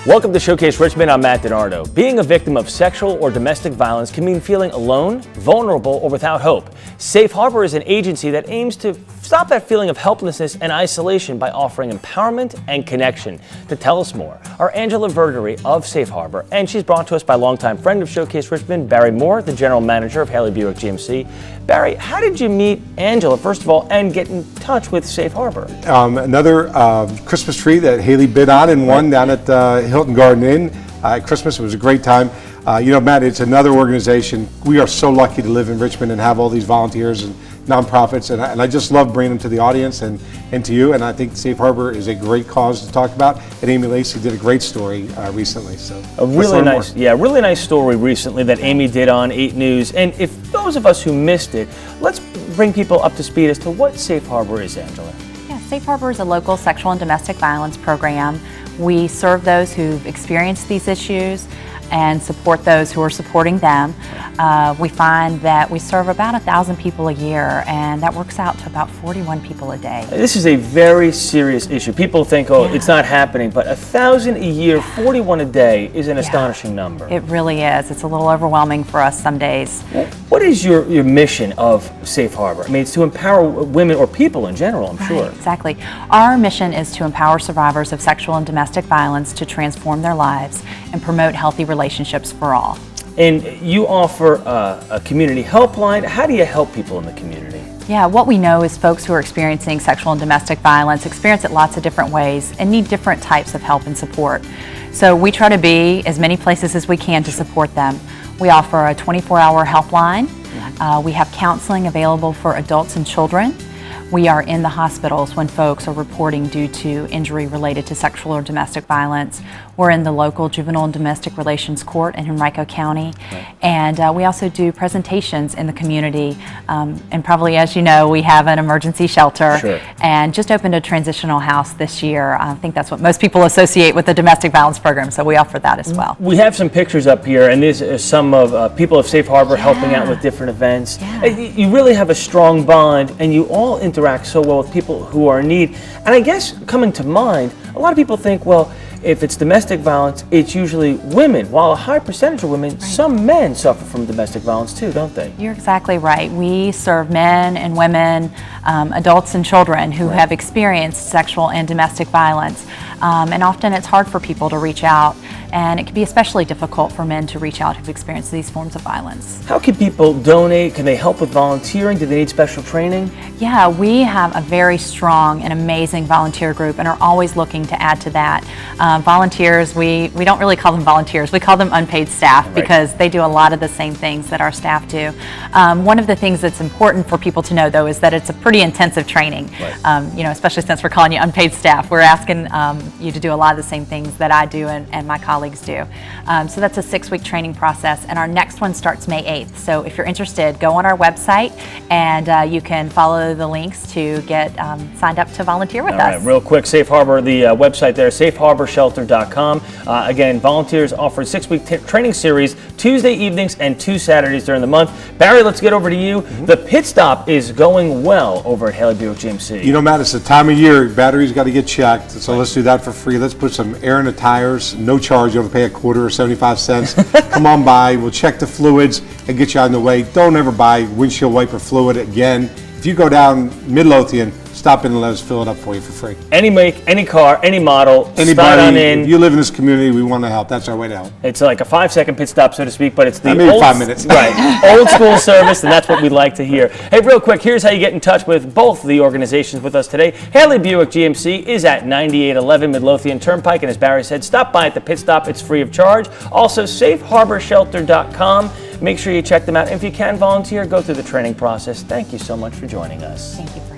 Welcome to Showcase Richmond. I'm Matt DiNardo. Being a victim of sexual or domestic violence can mean feeling alone, vulnerable, or without hope. Safe Harbor is an agency that aims to stop that feeling of helplessness and isolation by offering empowerment and connection. To tell us more, our Angela Verdery of Safe Harbor, and she's brought to us by longtime friend of Showcase Richmond, Barry Moore, the general manager of Haley Buick GMC. Barry, how did you meet Angela, first of all, and get in touch with Safe Harbor? Another Christmas tree that Haley bid on and won down at Hilton Garden Inn at Christmas. It was a great time. Matt, it's another organization. We are so lucky to live in Richmond and have all these volunteers and nonprofits, and I just love bringing them to the audience and to you, and I think Safe Harbor is a great cause to talk about, and Amy Lacey did a great story recently. So really nice story recently that Amy did on 8 News, and if those of us who missed it, let's bring people up to speed as to what Safe Harbor is, Angela. Yeah, Safe Harbor is a local sexual and domestic violence program. We serve those who've experienced these issues and support those who are supporting them. We find that we serve about 1,000 people a year, and that works out to about 41 people a day. This is a very serious issue. People think, it's not happening, but 1,000 a year, 41 a day is an astonishing number. It really is. It's a little overwhelming for us some days. What is your mission of Safe Harbor? I mean, it's to empower women or people in general, I'm sure. Exactly. Our mission is to empower survivors of sexual and domestic violence to transform their lives and promote healthy relationships for all. And you offer a community helpline. How do you help people in the community? Yeah, what we know is folks who are experiencing sexual and domestic violence experience it lots of different ways and need different types of help and support. So we try to be as many places as we can to support them. We offer a 24-hour helpline. We have counseling available for adults and children. We are in the hospitals when folks are reporting due to injury related to sexual or domestic violence. We're in the local juvenile and domestic relations court in Henrico County. Right. And we also do presentations in the community. And probably, as you know, we have an emergency shelter. Sure. And just opened a transitional house this year. I think that's what most people associate with the domestic violence program, so we offer that as well. We have some pictures up here, and these are some of people of Safe Harbor helping out with different events. Yeah. You really have a strong bond, and you all interact so well with people who are in need. And I guess coming to mind, a lot of people think, well, if it's domestic violence, it's usually women. While a high percentage of women, some men suffer from domestic violence too, don't they? You're exactly right. We serve men and women, adults and children who have experienced sexual and domestic violence. And often it's hard for people to reach out, and it can be especially difficult for men to reach out who've experienced these forms of violence. How can people donate? Can they help with volunteering? Do they need special training? Yeah, we have a very strong and amazing volunteer group and are always looking to add to that. Volunteers, we don't really call them volunteers, we call them unpaid staff because they do a lot of the same things that our staff do. One of the things that's important for people to know, though, is that it's a pretty intensive training. Especially since we're calling you unpaid staff, we're asking you to do a lot of the same things that I do and my colleagues do. So that's a 6-week training process, and our next one starts May 8th. So if you're interested, go on our website and you can follow the links to get signed up to volunteer with us. All right, real quick, Safe Harbor, the website there, safeharborshelter.com. Again, volunteers offer a 6-week training series, Tuesday evenings and 2 Saturdays during the month. Barry, let's get over to you. The pit stop is going well over at Haley Buick GMC. You know, Matt, it's the time of year, batteries got to get checked, so let's do that for free. Let's put some air in the tires, no charge, you have to pay a quarter or 75 cents. Come on by, we'll check the fluids and get you on the way. Don't ever buy windshield wiper fluid again. If you go down Midlothian, stop in and let us fill it up for you for free. Any make, any car, any model, anybody, start on in. If you live in this community, we want to help. That's our way to help. It's like a 5-second pit stop, so to speak, but it's the maybe 5 minutes. Right, old school service, and that's what we like to hear. Hey, real quick, here's how you get in touch with both the organizations with us today. Haley Buick GMC is at 9811 Midlothian Turnpike, and as Barry said, stop by at the pit stop. It's free of charge. Also, safeharborshelter.com. Make sure you check them out. If you can volunteer, go through the training process. Thank you so much for joining us. Thank you for